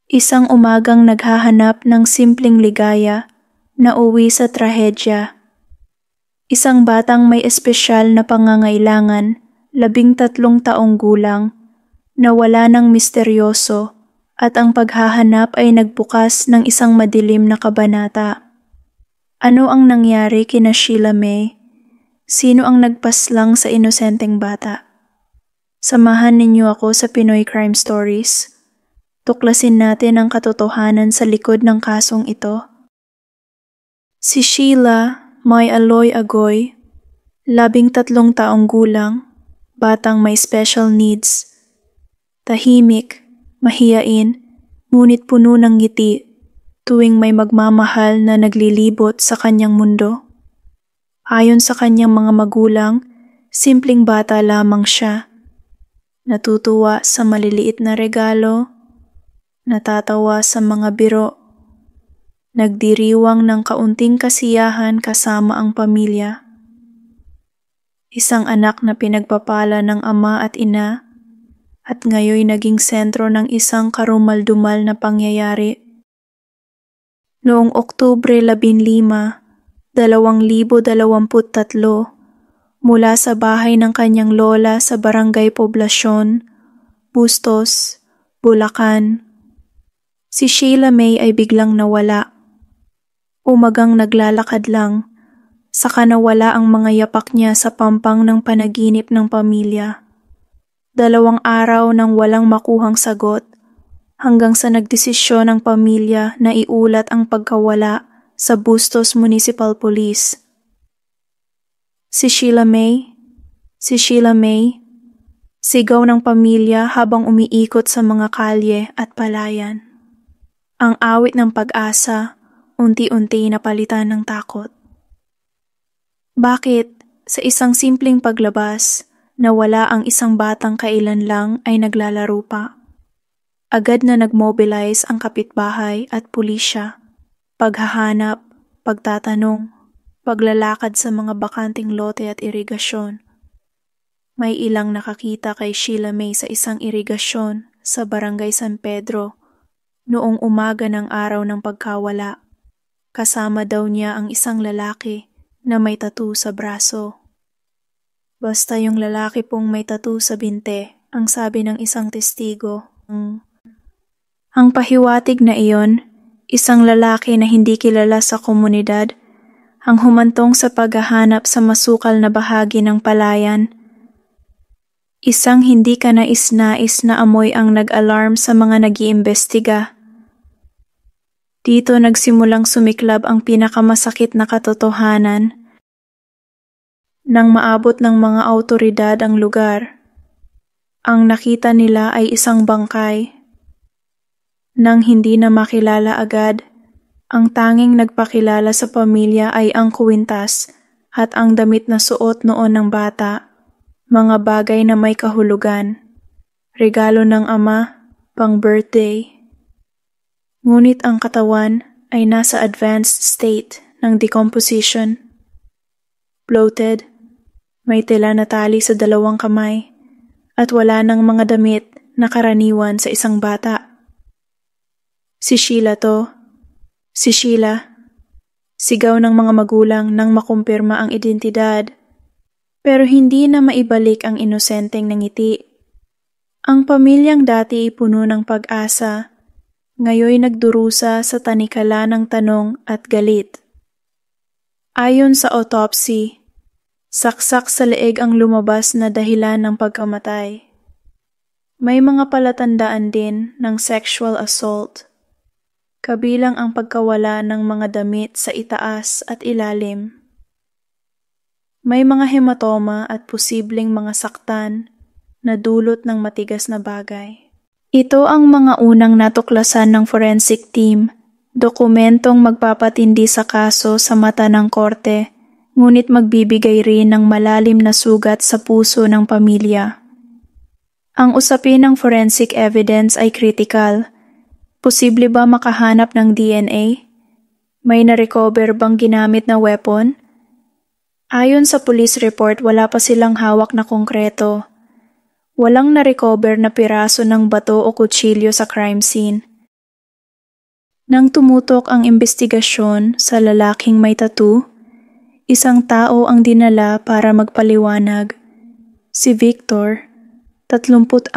Isang umagang naghahanap ng simpleng ligaya na uwi sa trahedya. Isang batang may espesyal na pangangailangan, 13 taong gulang, na wala ng misteryoso at ang paghahanap ay nagbukas ng isang madilim na kabanata. Ano ang nangyari kina Sheila May? Sino ang nagpaslang sa inosenteng bata? Samahan ninyo ako sa Pinoy Crime Stories. Tuklasin natin ang katotohanan sa likod ng kasong ito. Si Sheila May Aloy Agoy, 13 taong gulang, batang may special needs. Tahimik, mahiyain, ngunit puno ng ngiti tuwing may magmamahal na naglilibot sa kanyang mundo. Ayon sa kanyang mga magulang, simpleng bata lamang siya. Natutuwa sa maliliit na regalo, natatawa sa mga biro, nagdiriwang ng kaunting kasiyahan kasama ang pamilya. Isang anak na pinagpapala ng ama at ina at ngayoy naging sentro ng isang karumal-dumal na pangyayari. Noong Oktubre 15, 2023, mula sa bahay ng kanyang lola sa Barangay Poblasyon, Bustos, Bulacan, si Sheila May ay biglang nawala. Umagang naglalakad lang, saka nawala ang mga yapak niya sa pampang ng panaginip ng pamilya. 2 araw nang walang makuhang sagot, hanggang sa nagdesisyon ang pamilya na iulat ang pagkawala sa Bustos Municipal Police. Si Sheila May, sigaw ng pamilya habang umiikot sa mga kalye at palayan. Ang awit ng pag-asa, unti-unti napalitan ng takot. Bakit sa isang simpleng paglabas, nawala ang isang batang kailan lang ay naglalaro pa? Agad na nagmobilize ang kapitbahay at pulisya. Paghahanap, pagtatanong, paglalakad sa mga bakanting lote at irigasyon. May ilang nakakita kay Sheila May sa isang irigasyon sa Barangay San Pedro noong umaga ng araw ng pagkawala. Kasama daw niya ang isang lalaki na may tattoo sa braso. Basta yung lalaki pong may tattoo sa binte, ang sabi ng isang testigo. Ang pahiwatig na iyon, isang lalaki na hindi kilala sa komunidad, ang humantong sa paghahanap sa masukal na bahagi ng palayan. Isang hindi ka nais-nais na amoy ang nag-alarm sa mga nag-iimbestiga. Dito nagsimulang sumiklab ang pinakamasakit na katotohanan. Nang maabot ng mga awtoridad ang lugar, ang nakita nila ay isang bangkay. Nang hindi na makilala agad, ang tanging nagpakilala sa pamilya ay ang kwintas at ang damit na suot noon ng bata, mga bagay na may kahulugan, regalo ng ama, pang birthday. Ngunit ang katawan ay nasa advanced state ng decomposition. Bloated, may tela na tali sa 2 kamay, at wala ng mga damit na karaniwan sa isang bata. Si Sheila to. Si Sheila. Sigaw ng mga magulang nang makumpirma ang identidad, pero hindi na maibalik ang inosenteng ngiti. Ang pamilyang dati puno ng pag-asa, ngayoy nagdurusa sa tanikala ng tanong at galit. Ayon sa autopsy, saksak sa leeg ang lumabas na dahilan ng pagkamatay. May mga palatandaan din ng sexual assault, kabilang ang pagkawala ng mga damit sa itaas at ilalim. May mga hematoma at posibleng mga saktan na dulot ng matigas na bagay. Ito ang mga unang natuklasan ng forensic team, dokumentong magpapatindi sa kaso sa mata ng korte, ngunit magbibigay rin ng malalim na sugat sa puso ng pamilya. Ang usapin ng forensic evidence ay critical. Posible ba makahanap ng DNA? May na-recover bang ginamit na weapon? Ayon sa police report, wala pa silang hawak na konkreto. Walang na-recover na piraso ng bato o kutsilyo sa crime scene. Nang tumutok ang investigasyon sa lalaking may tattoo, isang tao ang dinala para magpaliwanag. Si Victor, 36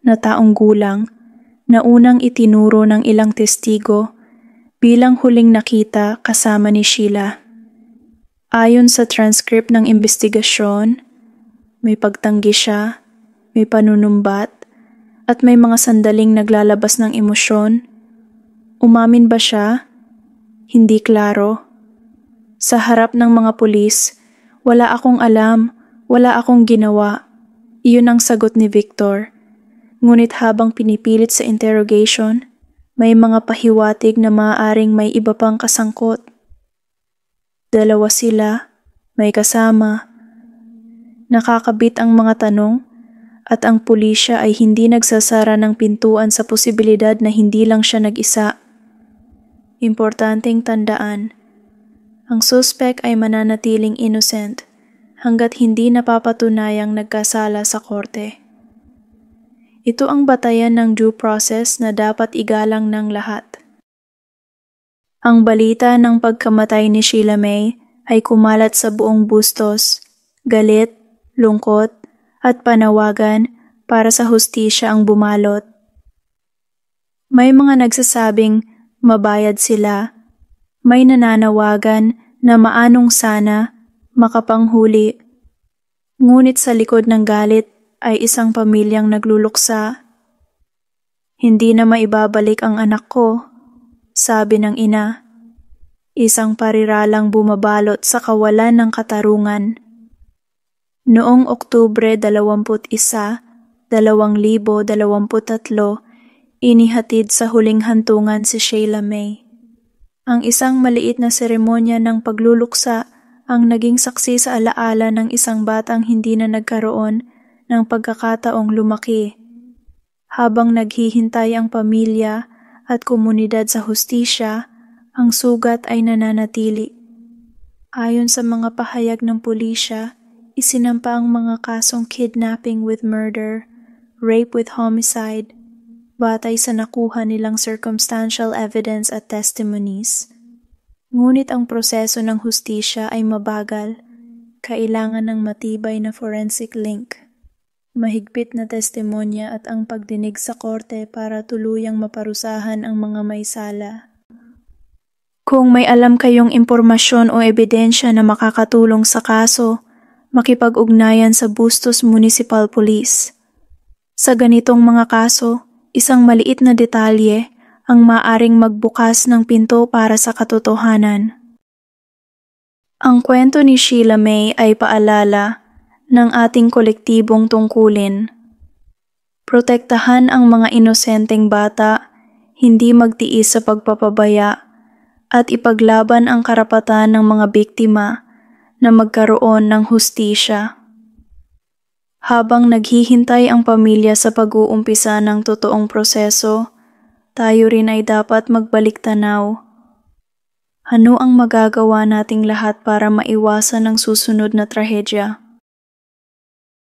na taong gulang, na unang itinuro ng ilang testigo bilang huling nakita kasama ni Sheila. Ayon sa transcript ng investigasyon, may pagtanggi siya, may panunumbat, at may mga sandaling naglalabas ng emosyon. Umamin ba siya? Hindi klaro. Sa harap ng mga pulis, wala akong alam, wala akong ginawa. Iyon ang sagot ni Victor. Ngunit habang pinipilit sa interrogation, may mga pahiwatig na maaaring may iba pang kasangkot. Dalawa sila, may kasama. Nakakabit ang mga tanong at ang pulisya ay hindi nagsasara ng pintuan sa posibilidad na hindi lang siya nag-isa. Importanteng tandaan, ang suspect ay mananatiling innocent hanggat hindi napapatunayang nagkasala sa korte. Ito ang batayan ng due process na dapat igalang ng lahat. Ang balita ng pagkamatay ni Sheila May ay kumalat sa buong Bustos, galit, lungkot, at panawagan para sa hustisya ang bumalot. May mga nagsasabing mabayad sila, may nananawagan na maanong sana makapanghuli. Ngunit sa likod ng galit ay isang pamilyang nagluluksa. Hindi na maibabalik ang anak ko, sabi ng ina. Isang pariralang bumabalot sa kawalan ng katarungan. Noong Oktubre 21, 2023, inihatid sa huling hantungan si Sheila May. Ang isang maliit na seremonya ng pagluluksa ang naging saksi sa alaala ng isang batang hindi na nagkaroon ng pagkakataong lumaki. Habang naghihintay ang pamilya at komunidad sa hustisya, ang sugat ay nananatili. Ayon sa mga pahayag ng pulisya, isinampa ang mga kasong kidnapping with murder, rape with homicide, batay sa nakuha nilang circumstantial evidence at testimonies. Ngunit ang proseso ng hustisya ay mabagal, kailangan ng matibay na forensic link, mahigpit na testimonya at ang pagdinig sa korte para tuluyang maparusahan ang mga may sala. Kung may alam kayong impormasyon o ebidensya na makakatulong sa kaso, makipag-ugnayan sa Bustos Municipal Police. Sa ganitong mga kaso, isang maliit na detalye ang maaring magbukas ng pinto para sa katotohanan. Ang kwento ni Sheila May ay paalala ng ating kolektibong tungkulin. Protektahan ang mga inosenteng bata, hindi magtiis sa pagpapabaya, at ipaglaban ang karapatan ng mga biktima na magkaroon ng hustisya. Habang naghihintay ang pamilya sa pag-uumpisa ng totoong proseso, tayo rin ay dapat magbalik tanaw. Ano ang magagawa nating lahat para maiwasan ang susunod na trahedya?